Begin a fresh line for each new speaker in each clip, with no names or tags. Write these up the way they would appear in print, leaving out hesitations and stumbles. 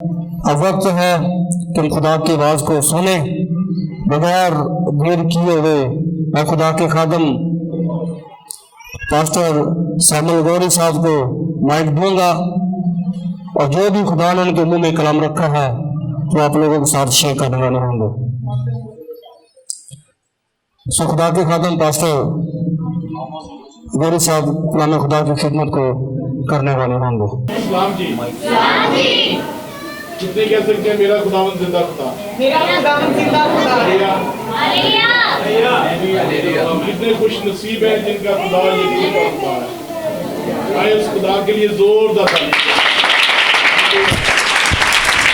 अब वक्त है कि हम खुदा की आवाज़ को सुने। बगैर देर किए हुए मैं खुदा के खादम पास्टर सैमुअल गौरी साहब को माइक दूंगा और जो भी खुदा ने उनके मुंह में कलाम रखा है तो आप लोगों के साथ शेयर करने वाले होंगे। सो खुदा के खादम पास्टर गौरी साहब कलाम खुदा की खिदमत को करने वाले होंगे।
सलाम जी। कितने कह सकते हैं मेरा खुदावंद जिंदा खुदा,
मेरा खुदावंद जिंदा खुदा है।
कितने खुश नसीब हैं जिनका खुदा यकीन करता है। आए उस खुदा के लिए जोरदार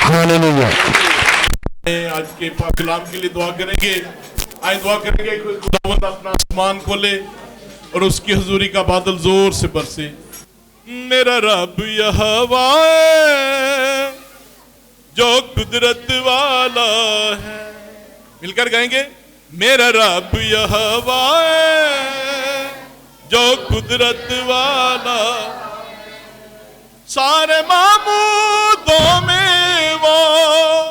हालेलुया।
आज के पाक कलाम के लिए दुआ करेंगे। आए दुआ करेंगे कि खुदावंद अपना आसमान खोले और उसकी हुजूरी का बादल जोर से बरसे। मेरा रब यहोवा है जो कुदरत वाला है। मिलकर गाएंगे। मेरा रब यहोवा है जो कुदरत वाला, सारे मामूदों में वो,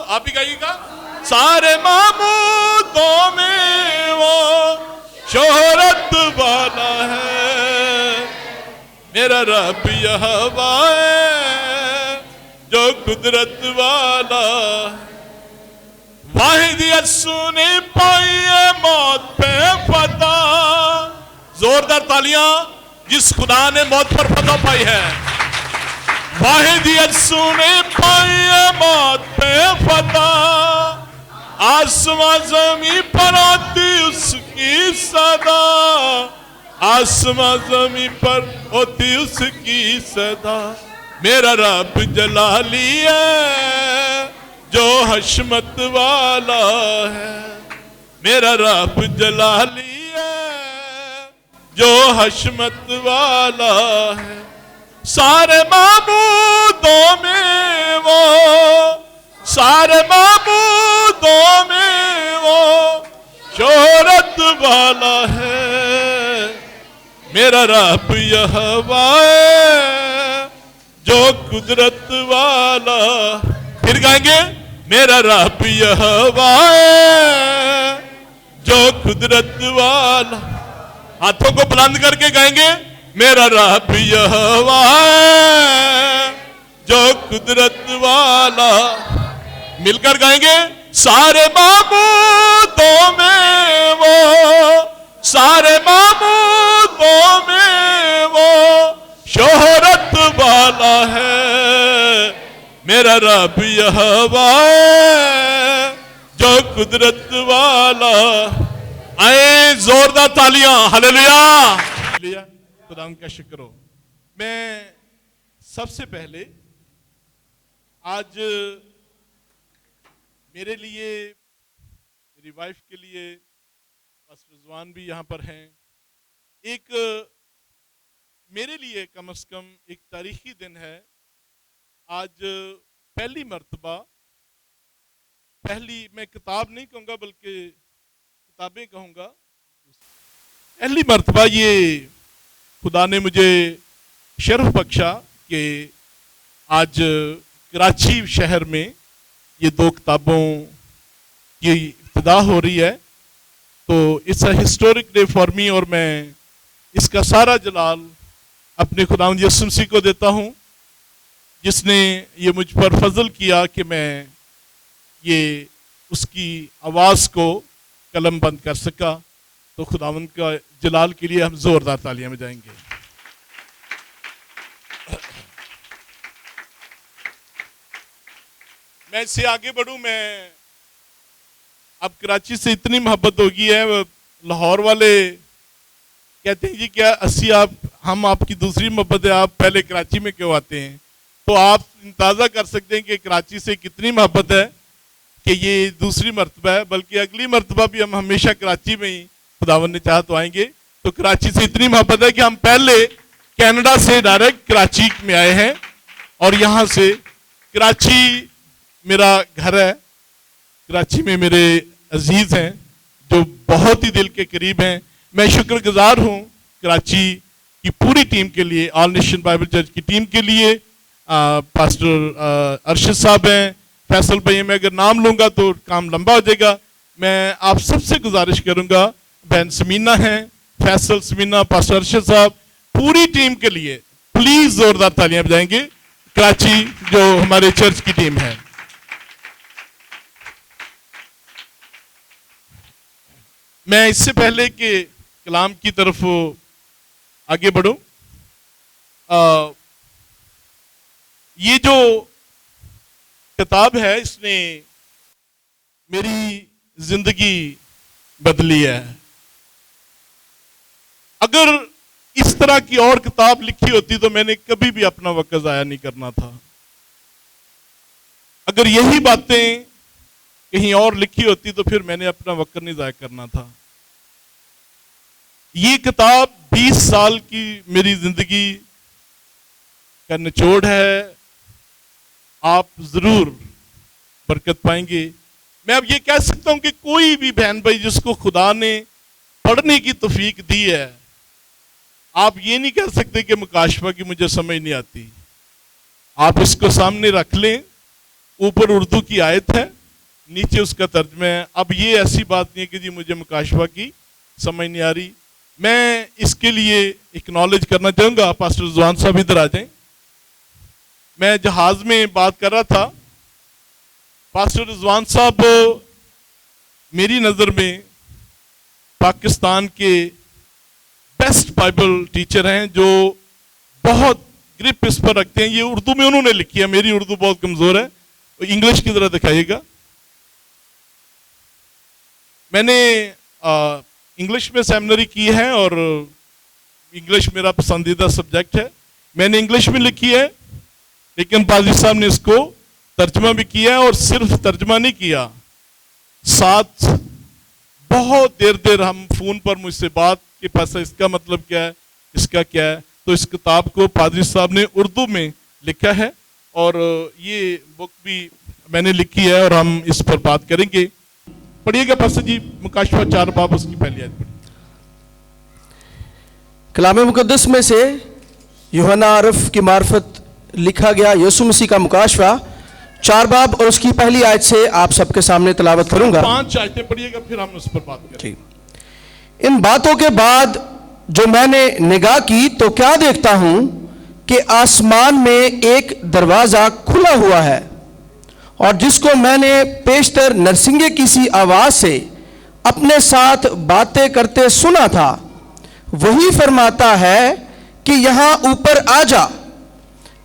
आप ही गाइएगा। सारे मामूदों में वो शोहरत वाला है। मेरा रब यहोवा है जो कुदरत वाला, वाहिद यस्सु ने पाई है मौत पे फतह। जोरदार तालियां जिस खुदा ने मौत पर फतह पाई है। वाहिद यस्सु ने पाई है मौत पे फतह। आसमां ज़मीं पर आती उसकी सदा, आसमां ज़मीं पर होती उसकी सदा। मेरा रब जलाली है जो हशमत वाला है। मेरा रब जलाली है जो हशमत वाला है। सारे मामूदों में वो, सारे मामूदों में वो शोहरत वाला है। मेरा रब यहोवा है जो कुदरत वाला। फिर गाएंगे। मेरा रब यहोवा है जो कुदरत वाला। हाथों को बुलंद करके गाएंगे। मेरा रब यहोवा है जो कुदरत वाला। मिलकर गाएंगे। सारे मामूदों में वो, सारे मामूदों में वो शोहरत वाला है। मेरा रब यहोवा है जो कुदरत वाला। आए जोरदार तालियां। हालेलुया। खुदा का शुक्र हो। मैं सबसे पहले आज मेरे लिए, मेरी वाइफ के लिए, पास्टर रिजवान भी यहाँ पर हैं, एक मेरे लिए कम से कम एक तारीखी दिन है। आज पहली मर्तबा, पहली मैं किताब नहीं कहूँगा बल्कि किताबें कहूँगा, पहली मर्तबा ये खुदा ने मुझे शर्फ बख्शा कि आज कराची शहर में ये 2 किताबों की इब्तिदा हो रही है। तो it's a historic day for me और मैं इसका सारा जलाल अपने खुदावंद यीशु मसीह को देता हूँ जिसने ये मुझ पर फजल किया कि मैं ये उसकी आवाज़ को कलम बंद कर सका। तो खुदावंद का जलाल के लिए हम जोरदार तालियां बजाएंगे। मैं इससे आगे बढ़ूं। मैं अब कराची से इतनी मोहब्बत हो गई है, लाहौर वाले कहते हैं जी क्या अस्सी हम आपकी दूसरी मोहब्बत है, आप पहले कराची में क्यों आते हैं? तो आप अंदाज़ा कर सकते हैं कि कराची से कितनी मोहब्बत है कि ये दूसरी मर्तबा है, बल्कि अगली मर्तबा भी हम हमेशा कराची में ही खुदावन ने चाहा तो आएंगे। तो कराची से इतनी मोहब्बत है कि हम पहले कनाडा से डायरेक्ट कराची में आए हैं और यहाँ से कराची मेरा घर है। कराची में मेरे अजीज़ हैं जो बहुत ही दिल के करीब हैं। मैं शुक्रगुजार हूँ कराची की पूरी टीम के लिए, ऑल नेशन बाइबल चर्च की टीम के लिए, पास्टर अरशद साहब हैं, फैसल भाई हैं। मैं अगर नाम लूंगा तो काम लंबा हो जाएगा। मैं आप सबसे गुजारिश करूंगा, बहन समीना हैं, फैसल, समीना, पास्टर अरशद साहब, पूरी टीम के लिए प्लीज जोरदार तालियां बजाएंगे। कराची जो हमारे चर्च की टीम है। मैं इससे पहले कि कलाम की तरफ आगे बढ़ूं, ये जो किताब है इसने मेरी जिंदगी बदली है। अगर इस तरह की और किताब लिखी होती तो मैंने कभी भी अपना वक्त जाया नहीं करना था। अगर यही बातें कहीं और लिखी होती तो फिर मैंने अपना वक्त नहीं जाया करना था। ये किताब 20 साल की मेरी जिंदगी का निचोड़ है। आप जरूर बरकत पाएंगे। मैं अब ये कह सकता हूं कि कोई भी बहन भाई जिसको खुदा ने पढ़ने की तौफीक दी है, आप ये नहीं कह सकते कि मुकाशफा की मुझे समझ नहीं आती। आप इसको सामने रख लें, ऊपर उर्दू की आयत है, नीचे उसका तर्जमा है। अब ये ऐसी बात नहीं है कि जी मुझे मुकाशफा की समझ नहीं आ रही। मैं इसके लिए एक्नॉलेज करना चाहूंगा, पास्टर रिजवान साहब इधर आ जाएं। मैं जहाज में बात कर रहा था, पास्टर रिजवान साहब मेरी नज़र में पाकिस्तान के बेस्ट बाइबल टीचर हैं, जो बहुत ग्रिप इस पर रखते हैं। ये उर्दू में उन्होंने लिखी है, मेरी उर्दू बहुत कमजोर है, इंग्लिश की तरह दिखाइएगा। मैंने इंग्लिश में सेमिनरी की है और इंग्लिश मेरा पसंदीदा सब्जेक्ट है। मैंने इंग्लिश में लिखी है, लेकिन पाजी साहब ने इसको तर्जमा भी किया है, और सिर्फ तर्जमा नहीं किया, साथ बहुत देर हम फोन पर मुझसे बात के पास इसका मतलब क्या है, इसका क्या है। तो इस किताब को पादरी साहब ने उर्दू में लिखा है और ये बुक भी मैंने लिखी है और हम इस पर बात करेंगे। पढ़िएगा पास्टर जी, मुकाशफा 4 बाब उसकी पहली आयत पढ़िए।
कलाम मुकद्दस में से यूहन्ना आरफ की मार्फत लिखा गया यीशु मसीह का मुकाशफा 4 बाब और उसकी पहली आयत से आप सबके सामने तलावत करूंगा।
5 आयतें पढ़िएगा, फिर हम उस पर बात करेंगे।
इन बातों के बाद जो मैंने निगाह की तो क्या देखता हूं कि आसमान में एक दरवाजा खुला हुआ है, और जिसको मैंने पेशतर नरसिंगे की सी आवाज से अपने साथ बातें करते सुना था, वही फरमाता है कि यहां ऊपर आ जा,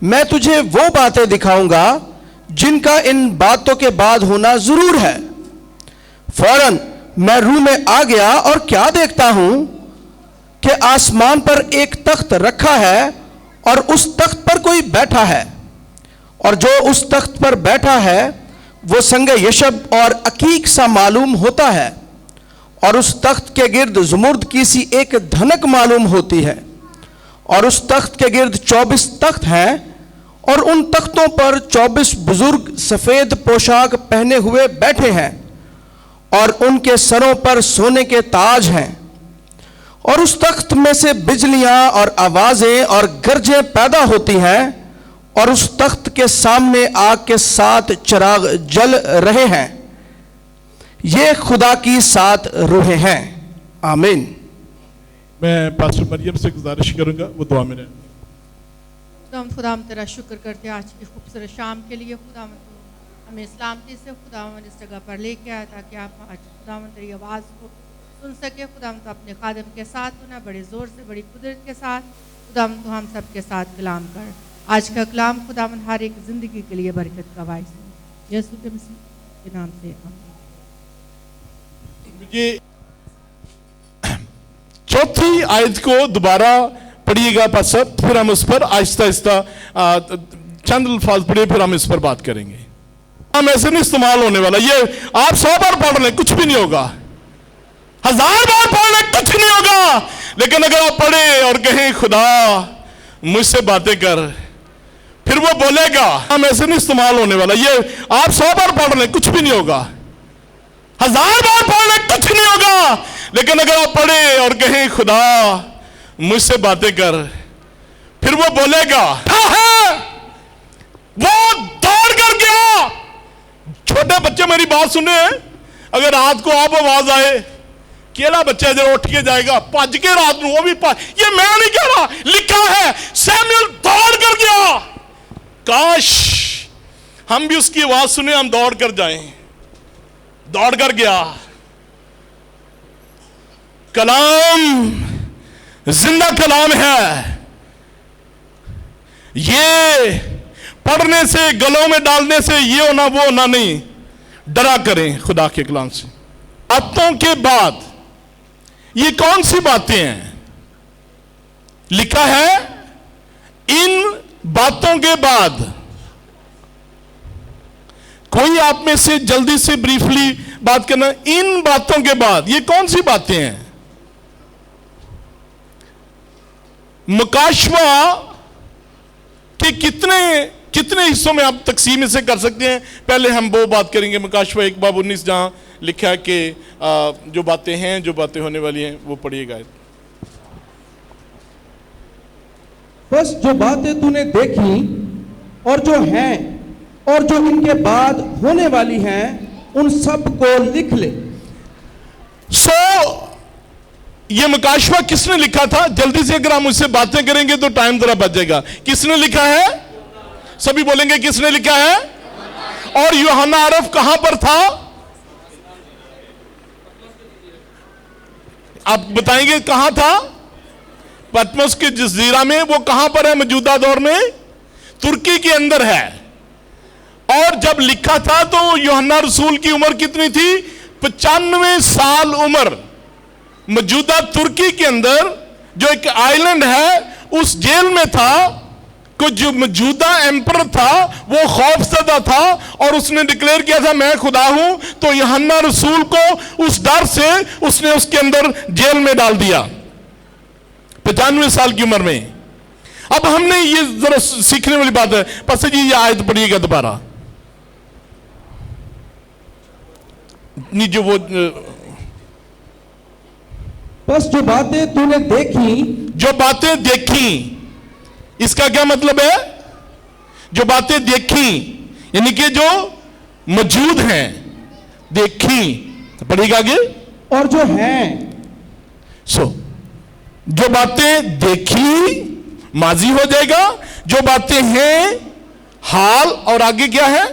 मैं तुझे वो बातें दिखाऊंगा जिनका इन बातों के बाद होना जरूर है। फौरन मैं रूह में आ गया और क्या देखता हूं कि आसमान पर एक तख्त रखा है और उस तख्त पर कोई बैठा है, और जो उस तख्त पर बैठा है वो संग यशब और अकीक सा मालूम होता है, और उस तख्त के गिर्द जुमुर्द की सी एक धनक मालूम होती है, और उस तख्त के गिर्द 24 तख्त हैं, और उन तख्तों पर 24 बुजुर्ग सफेद पोशाक पहने हुए बैठे हैं, और उनके सरों पर सोने के ताज हैं, और उस तख्त में से बिजलियां और आवाजें और गरजें पैदा होती हैं, और उस तख्त के सामने आग के 7 चिराग जल रहे हैं। ये खुदा की 7 रूहें हैं। आमीन।
मैं पास्टर मरियम से गुजारिश करूंगा वो दुआ में रहें।
खुदाम तेरा शुक्र करते आज की खूबसूरत शाम के लिए। खुदाम हमें सलामती से खुदाम इस जगह पर लेके आया ताकि आप आज खुदाम तेरी आवाज़ को सुन सके। खुदाम तो अपने खादिम के साथ होना बड़े ज़ोर से बड़ी कुदरत के साथ खुदाम तो हम सब के साथ कलाम कर। आज का कलाम खुदाम हर एक ज़िंदगी के लिए बरकत का बाइस हो। यीशु के मसीह के नाम से आमीन।
मुझे चौथी आयत को दोबारा पढ़िएगा पास्टर, फिर हम उस पर आहिस्ता आहिस्ता चंद अल्फाज पढ़िए, फिर हम इस पर बात करेंगे। हम ऐसे नहीं इस्तेमाल होने वाला, ये आप 100 बार पढ़ लें कुछ भी नहीं होगा, 1000 बार पढ़ लें कुछ नहीं होगा, लेकिन अगर आप पढ़े और कहें खुदा मुझसे बातें कर, फिर वो बोलेगा। हम ऐसे नहीं इस्तेमाल होने वाला, ये आप 100 बार पढ़ लें कुछ भी नहीं होगा, 1000 बार पढ़ लें कुछ नहीं होगा, लेकिन अगर आप पढ़े और कहें खुदा मुझसे बातें कर, फिर वो बोलेगा है वो दौड़ कर गया। छोटे बच्चे मेरी बात सुने, अगर रात को आप आवाज आए, केड़ा बच्चा जरा उठ के जाएगा भज के रात को, वो भी ये मैं नहीं कह रहा, लिखा है सैमुअल दौड़ कर गया। काश हम भी उसकी आवाज सुने, हम दौड़ कर जाएं। दौड़ कर गया। कलाम जिंदा कलाम है। ये पढ़ने से, गलों में डालने से ये होना वो होना नहीं। डरा करें खुदा के कलाम से। बातों के बाद ये कौन सी बातें हैं? लिखा है इन बातों के बाद। कोई आप में से जल्दी से ब्रीफली बात करना, इन बातों के बाद ये कौन सी बातें हैं? मुकाशवा के कितने हिस्सों में आप तकसीम इसे कर सकते हैं? पहले हम वो बात करेंगे मुकाशवा 1:19 जहां लिखा है कि जो बातें हैं, जो बातें होने वाली हैं, वो पढ़िएगा।
बस जो बातें तूने देखी और जो हैं और जो इनके बाद होने वाली हैं, उन सब को लिख ले।
ये मुकाशवा किसने लिखा था? जल्दी से अगर हम उससे बातें करेंगे तो टाइम जरा बच जाएगा। किसने लिखा है? सभी बोलेंगे किसने लिखा है? और यूहन्ना अरफ कहां पर था? आप बताएंगे कहां था? पतमस के जजीरा में। वो कहां पर है मौजूदा दौर में? तुर्की के अंदर है। और जब लिखा था तो यूहन्ना रसूल की उम्र कितनी थी? 95 साल उम्र। मौजूदा तुर्की के अंदर जो एक आइलैंड है, उस जेल में था। कुछ जो मौजूदा एम्पर था वो खौफजदा था और उसने डिक्लेयर किया था मैं खुदा हूं। तो यूहन्ना रसूल को उस डर से उसने उसके अंदर जेल में डाल दिया 95 साल की उम्र में। अब हमने ये जरा सीखने वाली बात है। पास्टर जी ये आयत पढ़िएगा दोबारा। नीचे वो
बस जो बातें तूने देखी,
जो बातें देखी, इसका क्या मतलब है? जो बातें देखी यानी कि जो मौजूद हैं, देखी। पढ़िएगा आगे।
और जो हैं।
जो बातें देखी माजी हो जाएगा, जो बातें हैं हाल, और आगे क्या है?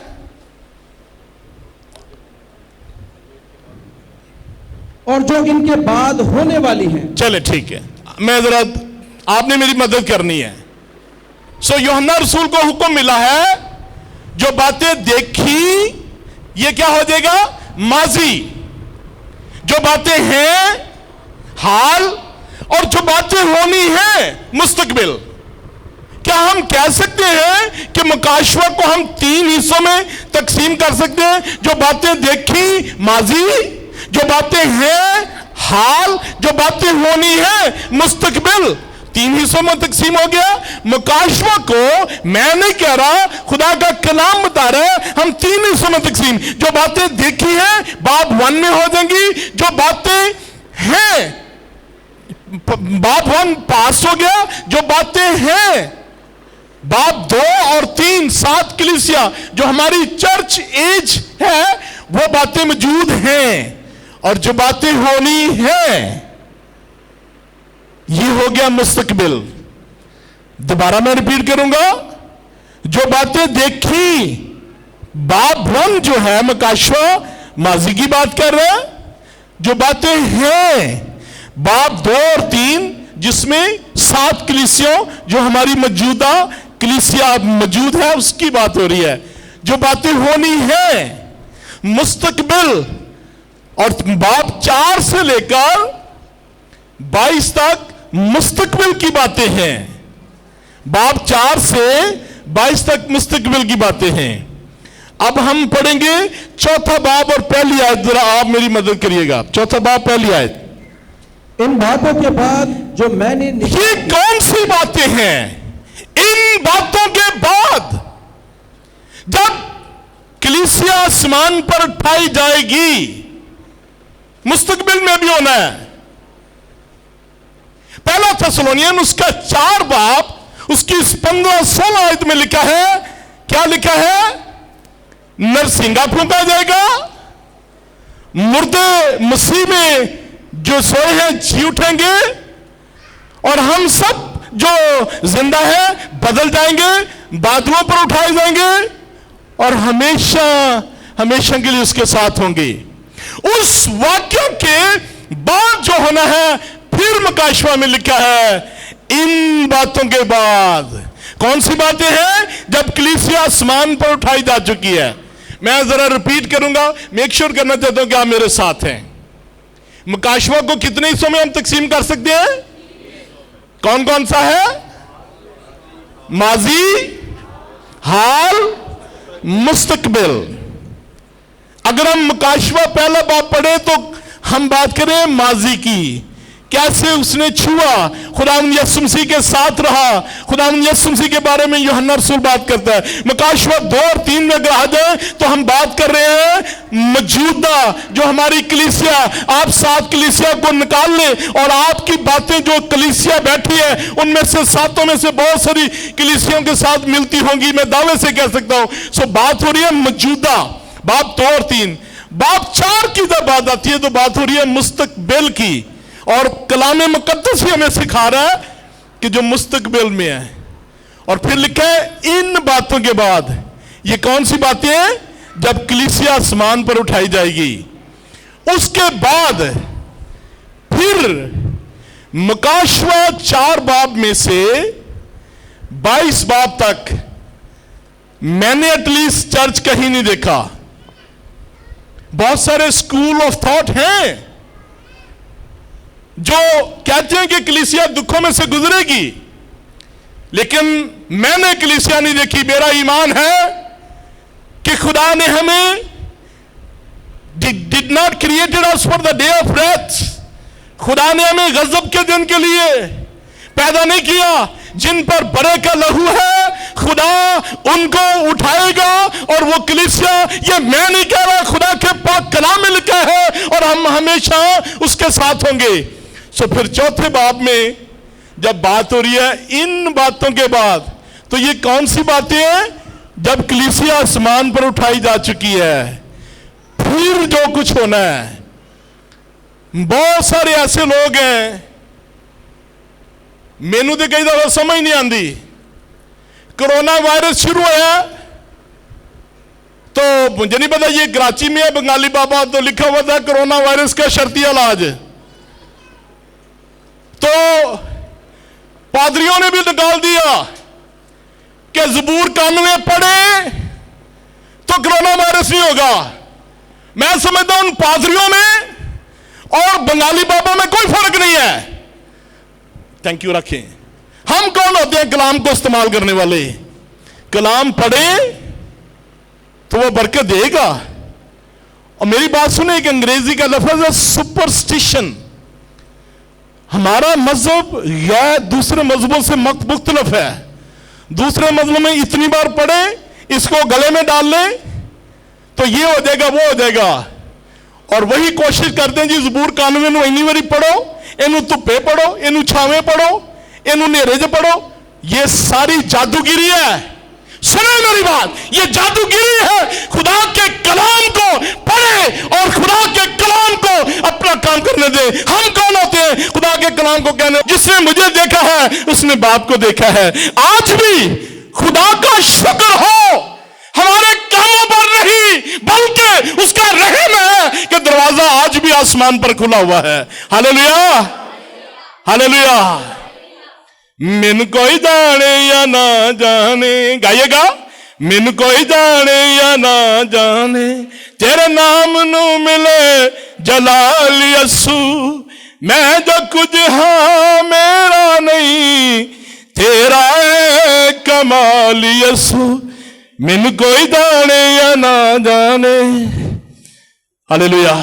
और जो इनके बाद होने वाली हैं।
चले ठीक है, मैं जरा, आपने मेरी मदद करनी है। यूहन्ना रसूल को हुक्म मिला है जो बातें देखी ये क्या हो जाएगा? माजी। जो बातें हैं हाल, और जो बातें होनी है मुस्तकबिल। क्या हम कह सकते हैं कि मुकाशवा को हम 3 हिस्सों में तकसीम कर सकते हैं? जो बातें देखी माजी, जो बातें हैं हाल, जो बातें होनी है मुस्तकबिल। 3 हिस्सों में तकसीम हो गया। मुकाशवा को मैं नहीं कह रहा, खुदा का कलाम बता रहा है, हम 3 हिस्सों में तकसीम। जो बातें देखी हैं बाब 1 में हो जाएंगी। जो बातें हैं बाब 1 पास हो गया। जो बातें हैं बाब 2 और 3 7 कलीसिया जो हमारी चर्च एज है वो बातें मौजूद हैं। और जो बातें होनी है ये हो गया मुस्तकबिल। दोबारा मैं रिपीट करूंगा। जो बातें देखी बाब 1 जो है मुकाशवा माजी की बात कर रहा है। जो बातें हैं बाब 2 और 3 जिसमें 7 कलीसियों जो हमारी मौजूदा कलीसिया मौजूद है उसकी बात हो रही है। जो बातें होनी है मुस्तकबिल। और बाब 4 से लेकर 22 तक मुस्तकबिल की बातें हैं। बाब 4 से 22 तक मुस्तकबिल की बातें हैं। अब हम पढ़ेंगे 4था बाब और पहली आयत। जरा आप मेरी मदद करिएगा। 4था बाब पहली आयत।
इन बातों के बाद जो मैंने
ये कौन सी बातें हैं? इन बातों के बाद जब कलीसिया आसमान पर उठाई जाएगी, मुस्तकबिल में भी होना है। पहला थेसलोनियन उसका 4 बाब उसकी 15-16 आयत में लिखा है क्या लिखा है? नरसिंगा फूंका जाएगा, मुर्दे मसीह में जो सोए हैं जी उठेंगे, और हम सब जो जिंदा है बदल जाएंगे, बादलों पर उठाए जाएंगे और हमेशा हमेशा के लिए उसके साथ होंगे। उस वाक्य के बाद जो होना है, फिर मकाशवा में लिखा है, इन बातों के बाद। कौन सी बातें हैं? जब कलीसिया आसमान पर उठाई जा चुकी है। मैं जरा रिपीट करूंगा, मेक श्योर करना चाहता हूं कि आप मेरे साथ हैं। मकाशवा को कितने हिस्सों में हम तकसीम कर सकते हैं? कौन कौन सा है? माजी, हाल, मुस्तकबिल। अगर हम मकाशवा पहला बाब पढ़े तो हम बात करें माजी की, कैसे उसने छुआ, खुदावंद यीशु मसीह के साथ रहा। खुदावंद यीशु मसीह के बारे में यूहन्ना रसूल बात करता है। मकाशवा 2 और 3 में अगर आ जाए तो हम बात कर रहे हैं मौजूदा जो हमारी कलीसिया, आप सात कलीसिया को निकाल ले और आपकी बातें जो कलीसिया बैठी है उनमें से सातों में से बहुत सारी कलीसियों के साथ मिलती होंगी, मैं दावे से कह सकता हूं। सो बात हो रही है मौजूदा, बाब 2 और 3। बाब 4 की जब बात आती है तो बात हो रही है मुस्तकबिल की, और कलाम मुकद्दस ही हमें सिखा रहा है कि जो मुस्तकबिल में है। और फिर लिखा है इन बातों के बाद। ये कौन सी बातें हैं? जब कलीसिया आसमान पर उठाई जाएगी। उसके बाद फिर मकाशवा 4 बाब में से 22 बाब तक मैंने एटलीस्ट चर्च कहीं नहीं देखा। बहुत सारे स्कूल ऑफ थॉट हैं जो कहते हैं कि कलीसिया दुखों में से गुजरेगी, लेकिन मैंने कलीसिया नहीं देखी। मेरा ईमान है कि खुदा ने हमें did not created us for the day of rest. खुदा ने हमें गजब के दिन के लिए पैदा नहीं किया। जिन पर बरे का लहू है खुदा उनको उठाएगा, और वो कलीसिया, ये मैं नहीं कह रहा, खुदा के पाक कलाम में लिखा है, और हम हमेशा उसके साथ होंगे। सो फिर 4थे बाब में जब बात हो रही है इन बातों के बाद, तो ये कौन सी बातें हैं? जब कलीसिया आसमान पर उठाई जा चुकी है, फिर जो कुछ होना है। बहुत सारे ऐसे लोग हैं, मैनू तो कई दफा समझ नहीं आती। कोरोना वायरस शुरू होया तो मुझे नहीं पता ये कराची में है, बंगाली बाबा तो लिखा हुआ था कोरोना वायरस का शर्ती इलाज। तो पादरियों ने भी निकाल दिया कि ज़बूर 91 पढ़े तो कोरोना वायरस नहीं होगा। मैं समझता हूं उन पादरियों में और बंगाली बाबा में कोई फर्क नहीं है। थैंक यू रखें। हम कौन होते हैं कलाम को इस्तेमाल करने वाले? कलाम पढ़े तो वो बरकत देगा। और मेरी बात सुने, एक अंग्रेजी का लफ्ज है सुपरस्टिशन। हमारा मजहब या दूसरे मजहबों से मुख्तलिफ है। दूसरे मजहब में इतनी बार पढ़े, इसको गले में डाल ले तो ये हो जाएगा, वो हो जाएगा। और वही कोशिश करते हैं जी ज़बूर 91 इन्नी बारी पढ़ो, इनू धुप्पे पढ़ो, इनू छावे पढ़ो, इनू नेरे च पढ़ो। ये सारी जादूगिरी है। सुने मेरी बात, ये जादूगिरी है। खुदा के कलाम को पढ़े और खुदा के कलाम को अपना काम करने दे। हम कौन होते हैं खुदा के कलाम को कहने? जिसने मुझे देखा है उसने बाप को देखा है। आज भी खुदा का शुक्र हो, हमारे कामों पर नहीं बल्कि उसका रहम है कि दरवाजा आज भी आसमान पर खुला हुआ है। Hallelujah, hallelujah. मैन कोई जाने या ना जाने, गाइएगा। मैन कोई जाने या ना जाने, तेरे नाम नू मिले जलाल यसू। मैं जो कुछ हाँ मेरा नहीं, तेरा है कमाल यसू। मैन कोई जाने या ना जाने। हालेलुया।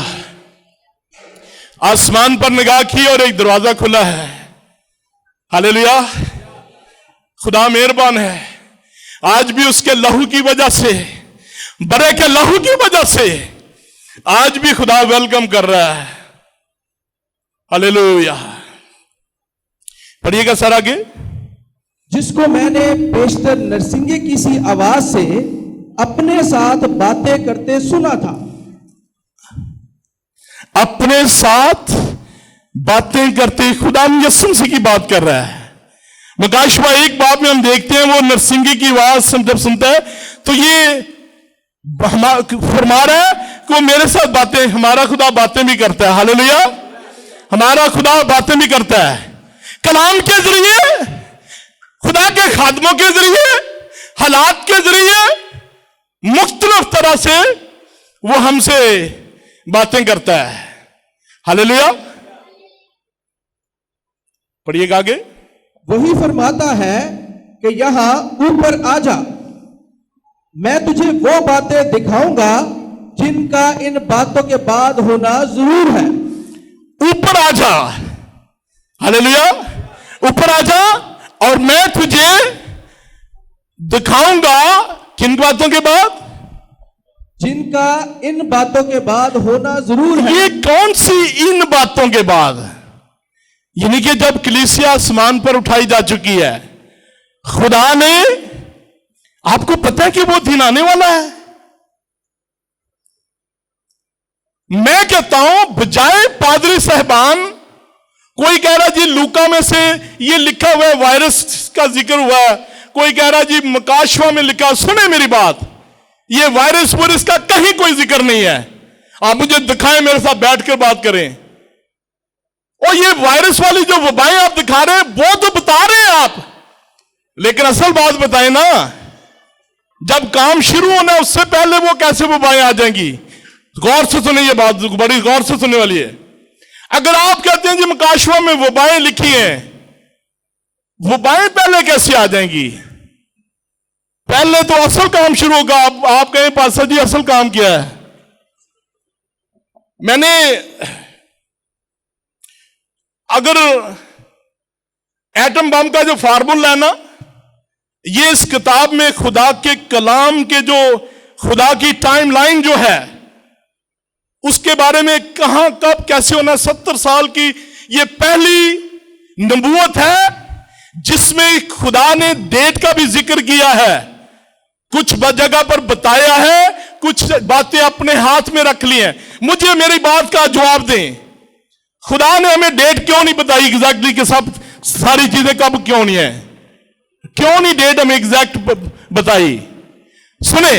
आसमान पर निगाह की और एक दरवाजा खुला है। हालेलुया। खुदा मेहरबान है। आज भी उसके लहू की वजह से, बरे के लहू की वजह से आज भी खुदा वेलकम कर रहा है। हालेलुया। पढ़िएगा सर आगे।
जिसको मैंने पेशतर नरसिंगे की सी आवाज से अपने साथ बातें करते सुना था।
अपने साथ बातें करते खुदा यसु मसीह की बात कर रहा है। मकाशवा एक बात में हम देखते हैं, वो नरसिंगे की आवाज जब सुनता है तो ये फरमा रहा है कि वो मेरे साथ बातें, हमारा खुदा बातें भी करता है। हालेलुया, हमारा खुदा बातें भी करता है कलाम के जरिए, खुदा के खादमों के जरिए, हालात के जरिए, मुख्तलिफ तरह से वो हमसे बातें करता है। हालेलुया, पढ़िएगा आगे।
वही फरमाता है कि यहां ऊपर आ जा, मैं तुझे वो बातें दिखाऊंगा जिनका इन बातों के बाद होना जरूर है।
ऊपर आ जा, हालेलुया, ऊपर आ जा और मैं तुझे दिखाऊंगा किन बातों के बाद,
जिनका इन बातों के बाद होना जरूर है।
ये कौन सी इन बातों के बाद? यानी कि जब कलीसिया आसमान पर उठाई जा चुकी है, खुदा ने, आपको पता है कि वो दिन आने वाला है। मैं कहता हूं बजाय पादरी साहबान, कोई कह रहा जी लूका में से ये लिखा हुआ है, वायरस का जिक्र हुआ है, कोई कह रहा जी मकाशवा में लिखा। सुने मेरी बात, ये वायरस वायरस का कहीं कोई जिक्र नहीं है। आप मुझे दिखाएं, मेरे साथ बैठकर बात करें। और ये वायरस वाली जो वबाएं आप दिखा रहे हैं वो तो बता रहे हैं आप, लेकिन असल बात बताएं ना, जब काम शुरू होना उससे पहले वो कैसे वबाएं आ जाएंगी। गौर से सुनिए, ये बात बड़ी गौर से सुनने वाली है। अगर आप कहते हैं जी मकाशवा में वबाएं लिखी हैं, वबाएं पहले कैसे आ जाएंगी? पहले तो असल काम शुरू होगा। आप कहें पास्टर जी असल काम क्या है? मैंने अगर एटम बम का जो फार्मूला है ना, ये इस किताब में खुदा के कलाम के जो खुदा की टाइमलाइन जो है उसके बारे में कहां कब कैसे होना, 70 साल की ये पहली नबूवत है जिसमें खुदा ने डेट का भी जिक्र किया है। कुछ जगह पर बताया है, कुछ बातें अपने हाथ में रख ली हैं। मुझे मेरी बात का जवाब दें, खुदा ने हमें डेट क्यों नहीं बताई एग्जैक्टली कि सब सारी चीजें कब क्यों नहीं है? क्यों नहीं डेट हमें एग्जैक्ट बताई? सुने,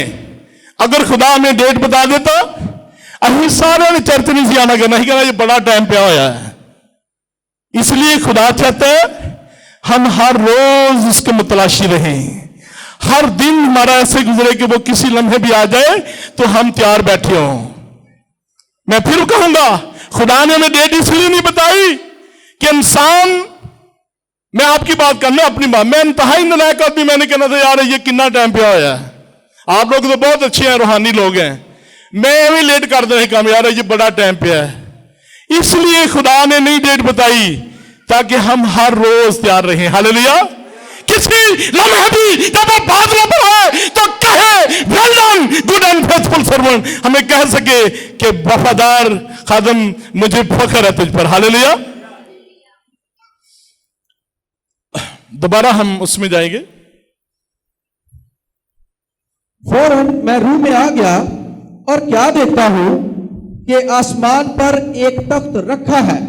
अगर खुदा हमें डेट बता देता, अभी सारे ने चर्च नहीं से आना करना ही कहना ये बड़ा टाइम पे आया है। इसलिए खुदा चाहता है हम हर रोज उसके मुतलाशी रहें, हर दिन हमारा ऐसे गुजरे कि वो किसी लम्हे भी आ जाए तो हम तैयार बैठे हों। मैं फिर कहूंगा, खुदा ने हमें डेट इसलिए नहीं बताई कि इंसान, मैं आपकी बात करना अपनी बात, मैं इंतहाई नालायक आदमी, मैंने कहना था यार ये कितना टाइम पे आया है। आप लोग तो बहुत अच्छे हैं, रूहानी लोग हैं, मैं भी लेट कर दे काम, यार ये बड़ा टाइम पे है। इसलिए खुदा ने नहीं डेट बताई ताकि हम हर रोज तैयार रहें। हालेलुया, किसी लम्हे भी जब वो बादलों पर आए तो कहे well done good and faithful servant, हमें कह सके कि वफादार खादम मुझे फख्र है तुझ पर। हालेलुया, दोबारा हम उसमें जाएंगे।
फौरन मैं रूह में आ गया और क्या देखता हूं कि आसमान पर एक तख्त रखा है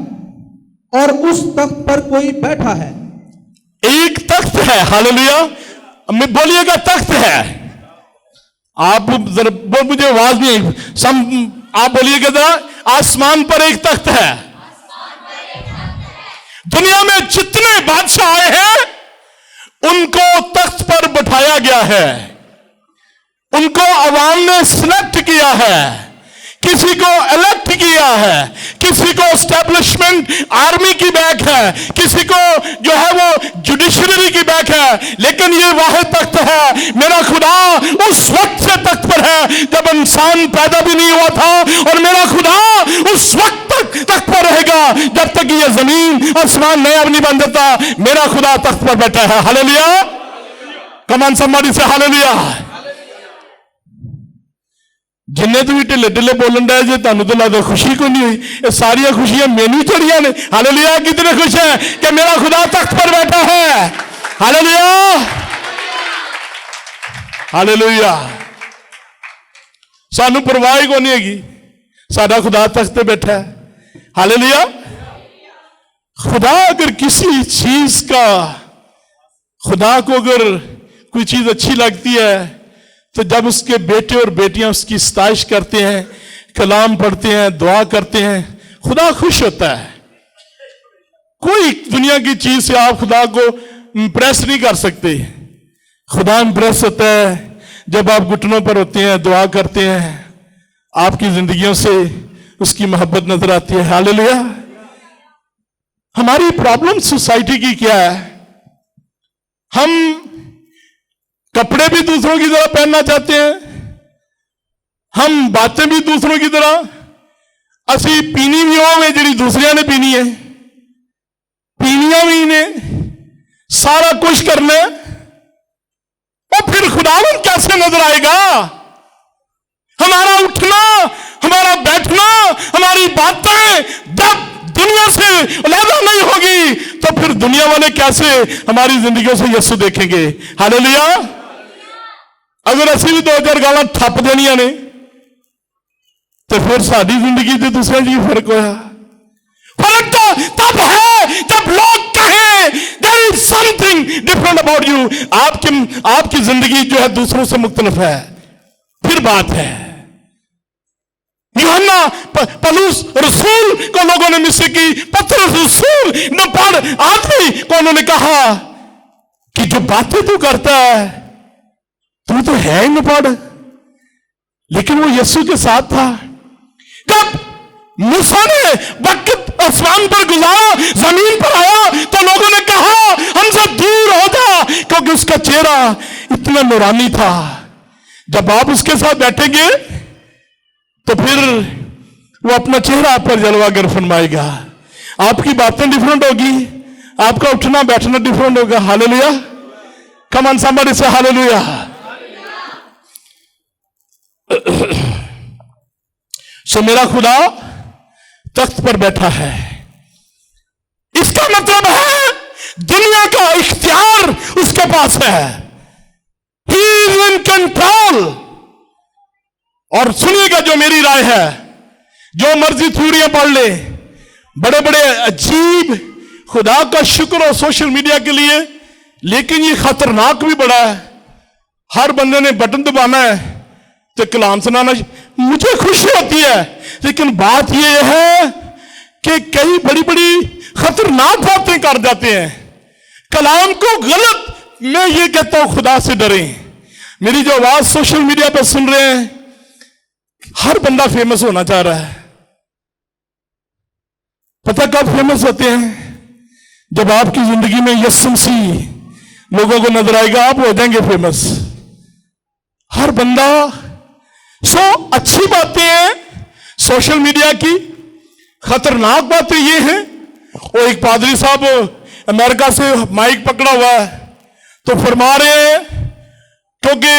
और उस तख्त पर कोई बैठा है।
एक तख्त है, हालेलुया, बोलिएगा तख्त है। आप जरा मुझे आवाज नहीं, आप बोलिएगा जरा, आसमान पर एक तख्त है। दुनिया में जितने बादशाह आए हैं उनको तख्त पर बैठाया गया है, उनको अवाम ने सिलेक्ट किया है, किसी को इलेक्ट किया है, किसी को एस्टेब्लिशमेंट आर्मी की बैक है, किसी को जो है वो जुडिशरी की बैक है, लेकिन ये वाहिद तख्त है। मेरा खुदा उस वक्त से तख्त पर है जब इंसान पैदा भी नहीं हुआ था, और मेरा खुदा उस वक्त तक तख्त पर रहेगा जब तक ये जमीन आसमान नया नहीं बन जाता। मेरा खुदा तख्त पर बैठा है। हालेलुया, कमान somebody से हालेलुया। जिन्ने तो भी ढिले ढिले बोलन रहे जे तुहानू तो लगता खुशी को नहीं हुई, ये सारिया खुशियां मैनू चढ़िया ने। हालेलुया, कितने खुश है कि मेरा खुदा तख्त पर बैठा है। Hallelujah, hallelujah. सानू परवाह ही कोई नहीं हैगी, साडा खुदा तख्त पे बैठा है। हालेलुया। खुदा अगर किसी चीज का, खुदा को अगर कोई चीज अच्छी लगती है तो जब उसके बेटे और बेटियां उसकी सताइश करते हैं, कलाम पढ़ते हैं, दुआ करते हैं, खुदा खुश होता है। कोई दुनिया की चीज से आप खुदा को इंप्रेस नहीं कर सकते। खुदा इंप्रेस होता है जब आप घुटनों पर होते हैं, दुआ करते हैं, आपकी जिंदगियों से उसकी मोहब्बत नजर आती है। हालेलुया। हमारी प्रॉब्लम सोसाइटी की क्या है? हम कपड़े भी दूसरों की तरह पहनना चाहते हैं, हम बातें भी दूसरों की तरह, असी पीनी भी होवे जी दूसरिया ने पीनी है, पीनिया भी ने, सारा कुछ करना है, और फिर खुदावन कैसे नजर आएगा? हमारा उठना, हमारा बैठना, हमारी बातें जब दुनिया से अलग नहीं होगी तो फिर दुनिया वाले कैसे हमारी जिंदगियों से यीशु देखेंगे? हालेलुया। अगर असी भी 2000 गाला ठप देनिया ने तो फिर साड़ी जिंदगी से दूसरे जी फर्क होया। फर्क तो तब है जब लोग कहें there is something different about you. आपकी जिंदगी जो है दूसरों से मुख्तलिफ है, फिर बात है। यूहन्ना पलूस रसूल को लोगों ने मिस्र की, पतरस रसूल न पढ़ आदमी को उन्होंने कहा कि जो बातें तू करता है तू तो है ही न पढ़, लेकिन वो यीशु के साथ था। जब मूसा ने वक्त आसमान पर गुजारा, जमीन पर आया तो लोगों ने कहा हमसे दूर हो जा, क्योंकि उसका चेहरा इतना नूरानी था। जब आप उसके साथ बैठेंगे तो फिर वो अपना चेहरा आप पर जलवागर फरमाएगा, आपकी बातें डिफरेंट होगी, आपका उठना बैठना डिफरेंट होगा। हालेलुया। कम ऑन समबडी से हालेलुया। सो मेरा खुदा तख्त पर बैठा है, इसका मतलब है दुनिया का इख्तियार उसके पास है। He is in control. और सुनिएगा जो मेरी राय है, जो मर्जी थ्योरियां पढ़ ले, बड़े बड़े अजीब, खुदा का शुक्र हो सोशल मीडिया के लिए, लेकिन ये खतरनाक भी बड़ा है। हर बंदे ने बटन दबाना है तो कलाम सुनाना, मुझे खुशी होती है, लेकिन बात यह है कि कई बड़ी बड़ी खतरनाक बातें कर जाते हैं। कलाम को गलत, मैं ये कहता हूं खुदा से डरें। मेरी जो आवाज सोशल मीडिया पर सुन रहे हैं, हर बंदा फेमस होना चाह रहा है। पता कब फेमस होते हैं? जब आपकी जिंदगी में यीशु मसीह लोगों को नजर आएगा, आप हो जाएंगे फेमस। हर बंदा। अच्छी बातें हैं सोशल मीडिया की, खतरनाक बातें ये हैं। और एक पादरी साहब अमेरिका से माइक पकड़ा हुआ है तो फरमा रहे हैं, क्योंकि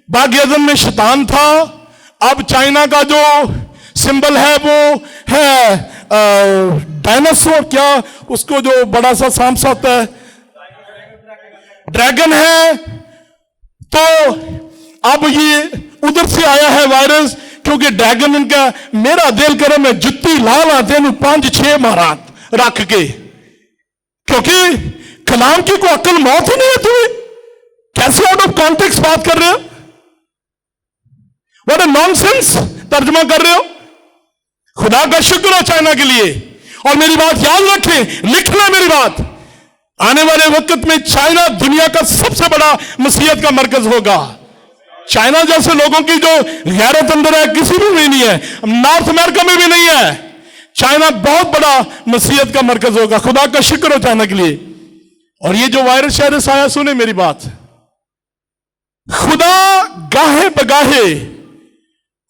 बाग एदन में शैतान था, अब चाइना का जो सिंबल है वो है डायनासोर, क्या उसको जो बड़ा सा सांप सा होता है, ड्रैगन है। तो अब ये उधर से आया है वायरस, क्योंकि ड्रैगन इनका, मेरा दिल करे मैं जुत्ती लाल आते 5-6 मारा रख के, क्योंकि कलाम की कोई अक्ल मौत ही नहीं है तुम्हें। कैसे आउट ऑफ कॉन्टेक्स्ट बात कर रहे हो? व्हाट अ नॉनसेंस तर्जमा कर रहे हो। खुदा का शुक्र हो चाइना के लिए। और मेरी बात याद रखें, लिखना मेरी बात, आने वाले वक्त में चाइना दुनिया का सबसे बड़ा मसीहत का मरकज होगा। चाइना जैसे लोगों की जो गैरत अंदर है किसी में नहीं है, नॉर्थ अमेरिका में भी नहीं है। चाइना बहुत बड़ा मसीहत का मरकज होगा। खुदा का शुक्र हो चाइना के लिए। और ये जो वायरस शायरस आया, सुने मेरी बात, खुदा गाहे बगाहे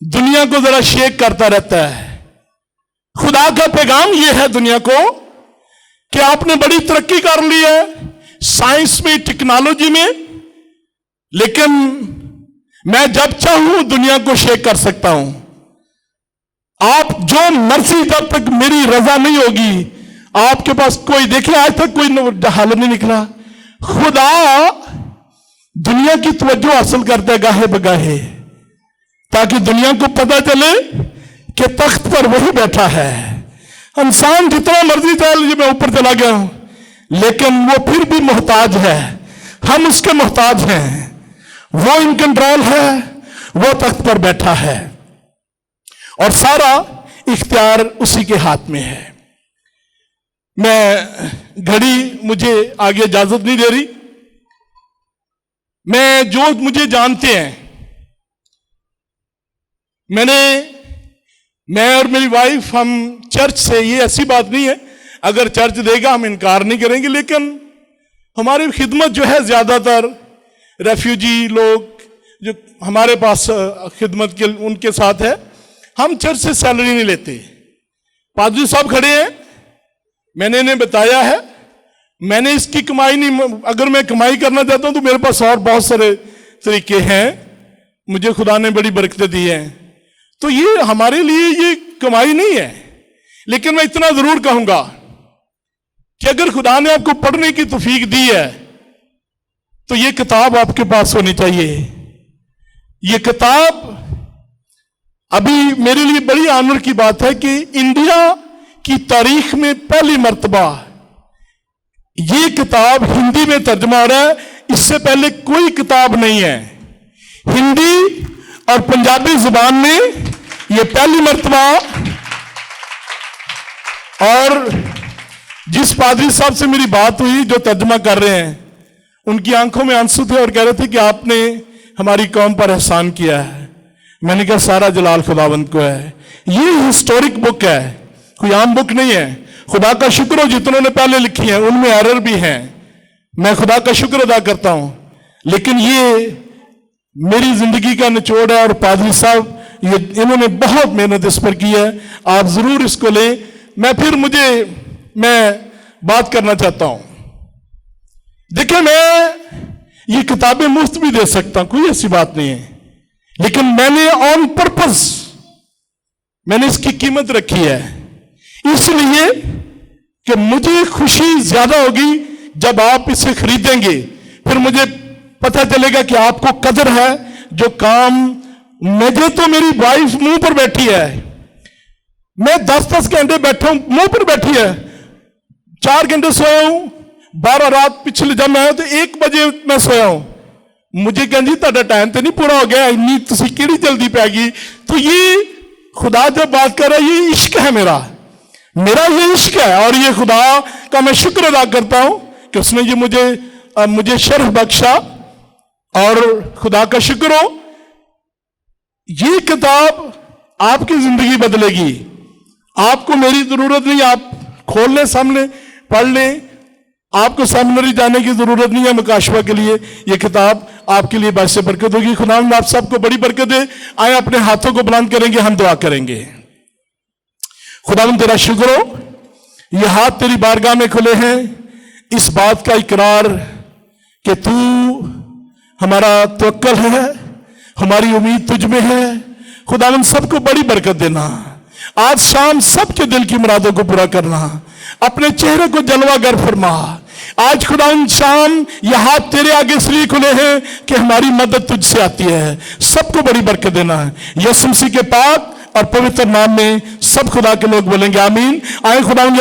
दुनिया को जरा शेक करता रहता है। खुदा का पैगाम यह है दुनिया को कि आपने बड़ी तरक्की कर ली है साइंस में, टेक्नोलॉजी में, लेकिन मैं जब चाहूं दुनिया को शेक कर सकता हूं। आप जो मर्जी, जब तक मेरी रजा नहीं होगी आपके पास कोई, देखिए आज तक कोई हल नहीं निकला।
खुदा दुनिया की तवज्जो हासिल करता है गाहे बगाहे, ताकि दुनिया को पता चले कि तख्त पर वही बैठा है। इंसान जितना मर्जी चाहे लीजिए, मैं ऊपर चला गया हूं, लेकिन वो फिर भी मोहताज है। हम उसके मोहताज हैं। वो इन कंट्रोल है, वो तख्त पर बैठा है और सारा इख्तियार उसी के हाथ में है। मैं घड़ी मुझे आगे इजाजत नहीं दे रही। मैं जो मुझे जानते हैं, मैं और मेरी वाइफ, हम चर्च से, ये ऐसी बात नहीं है अगर चर्च देगा हम इनकार नहीं करेंगे, लेकिन हमारी खिदमत जो है ज्यादातर रेफ्यूजी लोग जो हमारे पास खिदमत के उनके साथ है। हम चर्च से सैलरी नहीं लेते। पादरी साहब खड़े हैं, मैंने इन्हें बताया है, मैंने इसकी कमाई नहीं, अगर मैं कमाई करना चाहता हूं तो मेरे पास और बहुत सारे तरीके हैं, मुझे खुदा ने बड़ी बरकतें दी हैं, तो ये हमारे लिए ये कमाई नहीं है। लेकिन मैं इतना जरूर कहूंगा कि अगर खुदा ने आपको पढ़ने की तौफीक दी है तो ये किताब आपके पास होनी चाहिए। ये किताब, अभी मेरे लिए बड़ी आनंद की बात है कि इंडिया की तारीख में पहली मर्तबा ये किताब हिंदी में तर्जमा हो रहा है। इससे पहले कोई किताब नहीं है हिंदी और पंजाबी जुबान में, ये पहली मर्तबा। और जिस पादरी साहब से मेरी बात हुई जो तर्जमा कर रहे हैं, उनकी आंखों में आंसू थे और कह रहे थे कि आपने हमारी कौम पर एहसान किया है। मैंने कहा सारा जलाल खुदावंद को है। ये हिस्टोरिक बुक है, कोई आम बुक नहीं है। खुदा का शुक्र हो जितनों ने पहले लिखी है उनमें एरर भी हैं, मैं खुदा का शुक्र अदा करता हूं, लेकिन ये मेरी जिंदगी का निचोड़ है। और पादरी साहब ये इन्होंने बहुत मेहनत इस पर की है, आप जरूर इसको लें। मैं बात करना चाहता हूं, देखिए मैं ये किताबें मुफ्त भी दे सकता हूं, कोई ऐसी बात नहीं है, लेकिन मैंने ऑन पर्पस मैंने इसकी कीमत रखी है, इसलिए कि मुझे खुशी ज्यादा होगी जब आप इसे खरीदेंगे। फिर मुझे पता चलेगा कि आपको कदर है जो काम। मुझे तो मेरी वाइफ मुंह पर बैठी है, मैं 10-10 घंटे बैठा हूं, मुंह पर बैठी है, 4 घंटे सोया हूं, 12 रात पिछले जब मैं आया तो 1 बजे मैं सोया हूं। मुझे कहं जी ਤੁਹਾਡਾ टाइम तो नहीं पूरा हो गया, इन्नी तुसी केड़ी जल्दी पै गई। तो ये खुदा जब बात कर रहा है, ये इश्क है मेरा ये इश्क है। और ये खुदा का मैं शुक्र अदा करता हूं कि उसने ये मुझे शर्फ बख्शा, और खुदा का शुक्र हो ये किताब आपकी जिंदगी बदलेगी। आपको मेरी जरूरत नहीं, आप खोल लें, सामने पढ़ लें, आपको सेमिनरी जाने की जरूरत नहीं है मुकाशवा के लिए। ये किताब आपके लिए बायसे बरकत होगी। खुदा आप सबको बड़ी बरकत दे। आए अपने हाथों को बुलंद करेंगे, हम दुआ करेंगे। खुदावंद तेरा शुक्र हो, ये हाथ तेरी बारगाह में खुले हैं इस बात का इकरार कि तू हमारा तवक्कल है, हमारी उम्मीद तुझ में है। खुदावंद सबको बड़ी बरकत देना। आज शाम सबके दिल की मुरादों को पूरा करना, अपने चेहरे को जलवागर फरमा। आज खुदावंद शाम यह हाथ तेरे आगे इसलिए खुले हैं कि हमारी मदद तुझसे आती है। सबको बड़ी बरकत देना है यीशु मसीह के पाक और पवित्र नाम में। सब खुदा के लोग बोलेंगे आमीन। आए खुदावंद